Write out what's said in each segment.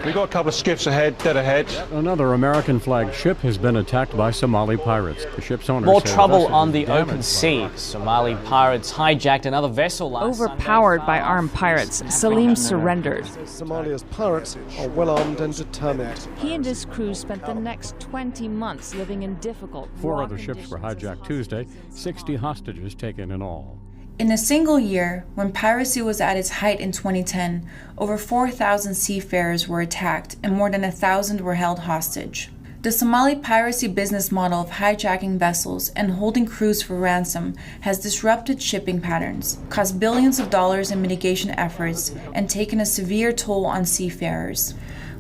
We've got a couple of skiffs ahead, dead ahead. Another American-flagged ship has been attacked by Somali pirates. The ship's owner More said trouble vessel on was the damaged open by sea. Somali pirates hijacked another vessel last Sunday. Overpowered by armed pirates, Salim surrendered. Somalia's pirates are well armed and determined. He and his crew spent the next 20 months living in difficult Four raw other ships were conditions. hijacked Tuesday, 60 hostages taken in all. In a single year, when piracy was at its height in 2010, over 4,000 seafarers were attacked and more than 1,000 were held hostage. The Somali piracy business model of hijacking vessels and holding crews for ransom has disrupted shipping patterns, cost billions of dollars in mitigation efforts, and taken a severe toll on seafarers.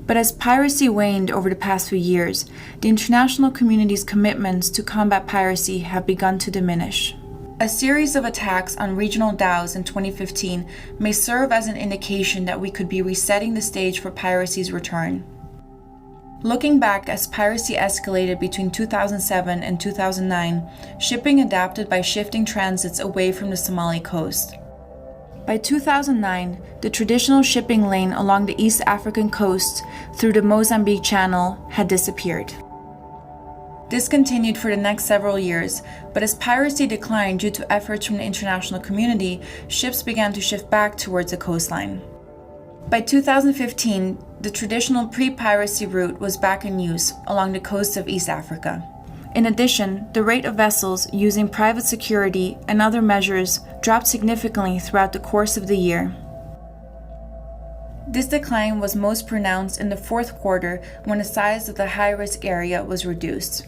But as piracy waned over the past few years, the international community's commitments to combat piracy have begun to diminish. A series of attacks on regional dhows in 2015 may serve as an indication that we could be resetting the stage for piracy's return. Looking back, as piracy escalated between 2007 and 2009, shipping adapted by shifting transits away from the Somali coast. By 2009, the traditional shipping lane along the East African coast through the Mozambique Channel had disappeared. This continued for the next several years, but as piracy declined due to efforts from the international community, ships began to shift back towards the coastline. By 2015, the traditional pre-piracy route was back in use along the coast of East Africa. In addition, the rate of vessels using private security and other measures dropped significantly throughout the course of the year. This decline was most pronounced in the fourth quarter when the size of the high-risk area was reduced.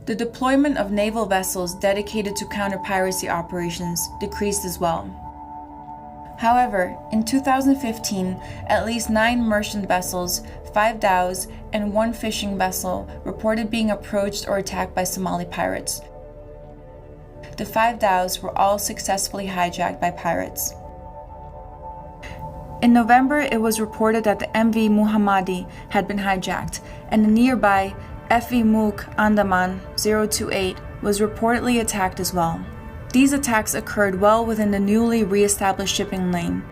The deployment of naval vessels dedicated to counter-piracy operations decreased as well. However, in 2015, at least 9 merchant vessels, 5 dhows, and 1 fishing vessel reported being approached or attacked by Somali pirates. The 5 dhows were all successfully hijacked by pirates. In November, it was reported that the MV Muhammadi had been hijacked, and the nearby FV Mook Andaman 028 was reportedly attacked as well. These attacks occurred well within the newly re-established shipping lane.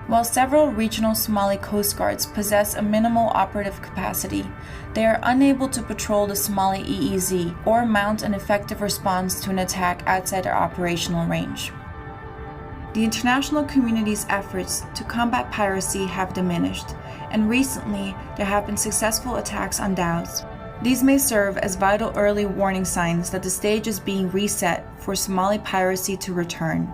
While several regional Somali coast guards possess a minimal operative capacity, they are unable to patrol the Somali EEZ or mount an effective response to an attack outside their operational range. The international community's efforts to combat piracy have diminished, and recently there have been successful attacks on dhows. These may serve as vital early warning signs that the stage is being reset for Somali piracy to return.